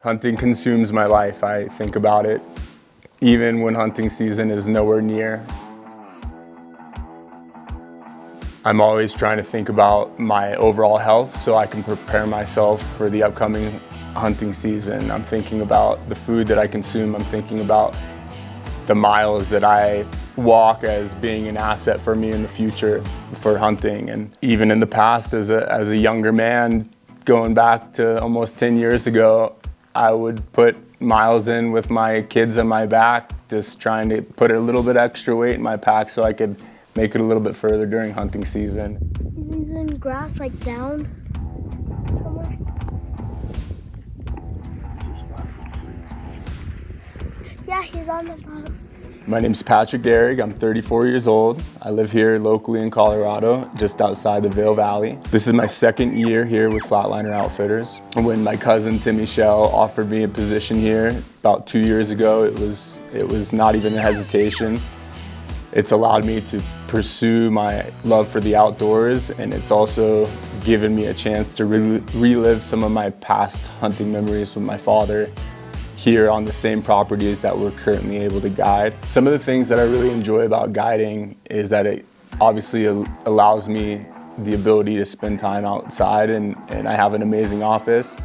Hunting consumes my life. I think about it even when hunting season is nowhere near. I'm always trying to think about my overall health so I can prepare myself for the upcoming hunting season. I'm thinking about the food that I consume. I'm thinking about the miles that I walk as being an asset for me in the future for hunting. And even in the past, as a younger man, going back to almost 10 years ago, I would put miles in with my kids on my back, just trying to put a little bit extra weight in my pack so I could make it a little bit further during hunting season. He's in grass, like down somewhere. Yeah, he's on the bottom. My name's Patrick Gerig. I'm 34 years old. I live here locally in Colorado, just outside the Vail Valley. This is my second year here with Flatliner Outfitters. When my cousin Timmy Shell offered me a position here about 2 years ago, it was not even a hesitation. It's allowed me to pursue my love for the outdoors, and it's also given me a chance to relive some of my past hunting memories with my father here on the same properties that we're currently able to guide. Some of the things that I really enjoy about guiding is that it obviously allows me the ability to spend time outside, and I have an amazing office,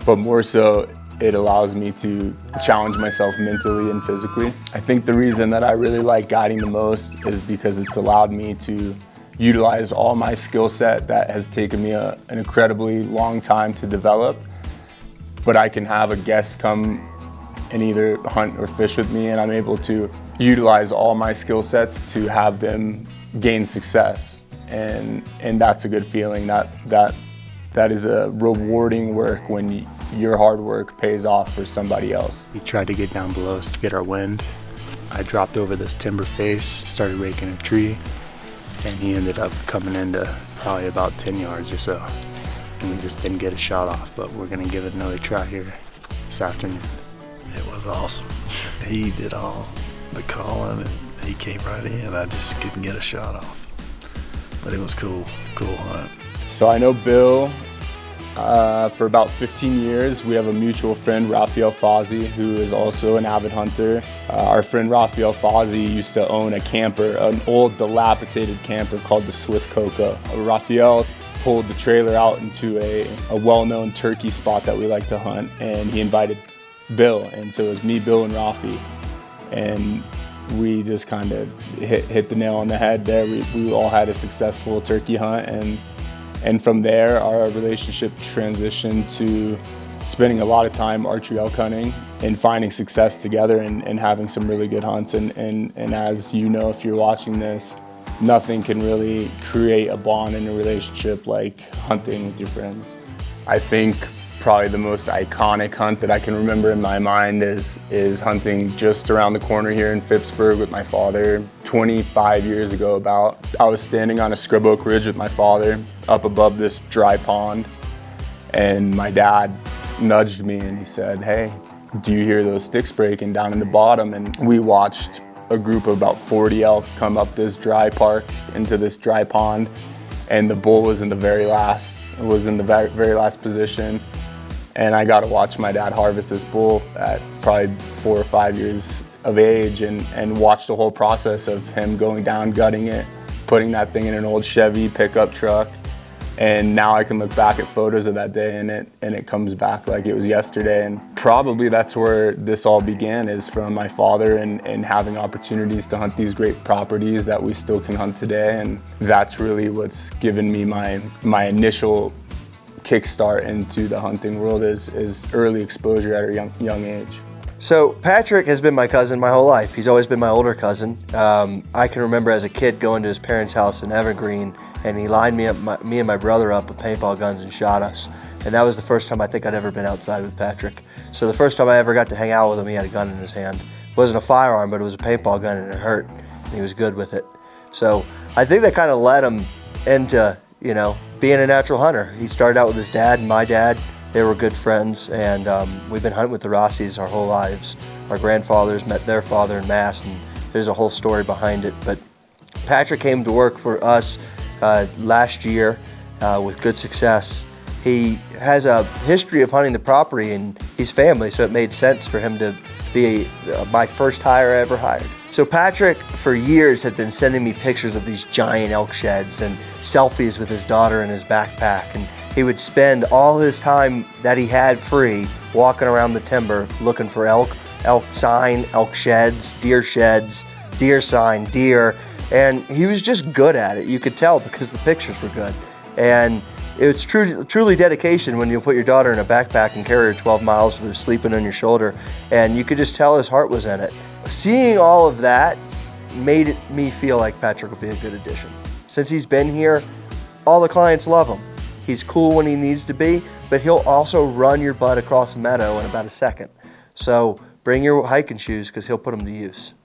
but more so it allows me to challenge myself mentally and physically. I think the reason that I really like guiding the most is because it's allowed me to utilize all my skill set that has taken me an incredibly long time to develop. But I can have a guest come and either hunt or fish with me, and I'm able to utilize all my skill sets to have them gain success. And that's a good feeling. That is a rewarding work when your hard work pays off for somebody else. We tried to get down below us to get our wind. I dropped over this timber face, started raking a tree, and he ended up coming into probably about 10 yards or so. And we just didn't get a shot off, but we're gonna give it another try here this afternoon. It was awesome. He did all the calling and he came right in. I just couldn't get a shot off. But it was cool hunt. So I know Bill for about 15 years. We have a mutual friend, Raphael Fozzi, who is also an avid hunter. Our friend Raphael Fozzi used to own a camper, an old dilapidated camper called the Swiss Coco. Raphael pulled the trailer out into a well-known turkey spot that we like to hunt, and he invited Bill, and so it was me, Bill, and Rafi, and we just kind of hit the nail on the head there. We all had a successful turkey hunt, and from there our relationship transitioned to spending a lot of time archery elk hunting and finding success together and having some really good hunts, and as you know, if you're watching this, nothing can really create a bond in a relationship like hunting with your friends. I think probably the most iconic hunt that I can remember in my mind is hunting just around the corner here in Phippsburg with my father 25 years ago about. I was standing on a scrub oak ridge with my father up above this dry pond, and my dad nudged me and he said, "Hey, do you hear those sticks breaking down in the bottom?" And we watched a group of about 40 elk come up this dry park into this dry pond, and the bull was in the very last position, and I got to watch my dad harvest this bull at probably 4 or 5 years of age, and watch the whole process of him going down, gutting it, putting that thing in an old Chevy pickup truck. And now I can look back at photos of that day and it comes back like it was yesterday. And probably that's where this all began, is from my father and having opportunities to hunt these great properties that we still can hunt today. And that's really what's given me my initial kickstart into the hunting world is early exposure at a young age. So Patrick has been my cousin my whole life. He's always been my older cousin. I can remember as a kid going to his parents' house in Evergreen, and he lined me and my brother up with paintball guns and shot us. And that was the first time I think I'd ever been outside with Patrick. So the first time I ever got to hang out with him, he had a gun in his hand. It wasn't a firearm, but it was a paintball gun, and it hurt, and he was good with it. So I think that kind of led him into, being a natural hunter. He started out with his dad and my dad. They were good friends, and we've been hunting with the Rossies our whole lives. Our grandfathers met their father in Mass, and there's a whole story behind it. But Patrick came to work for us last year with good success, He has a history of hunting the property and he's family, so it made sense for him to be my first hire I ever hired. So Patrick, for years, had been sending me pictures of these giant elk sheds and selfies with his daughter in his backpack. And he would spend all his time that he had free walking around the timber looking for elk sign, elk sheds, deer sign, deer. And he was just good at it. You could tell because the pictures were good. And it's truly dedication when you put your daughter in a backpack and carry her 12 miles with her sleeping on your shoulder, and you could just tell his heart was in it. Seeing all of that made me feel like Patrick would be a good addition. Since he's been here, all the clients love him. He's cool when he needs to be, but he'll also run your butt across a meadow in about a second. So bring your hiking shoes because he'll put them to use.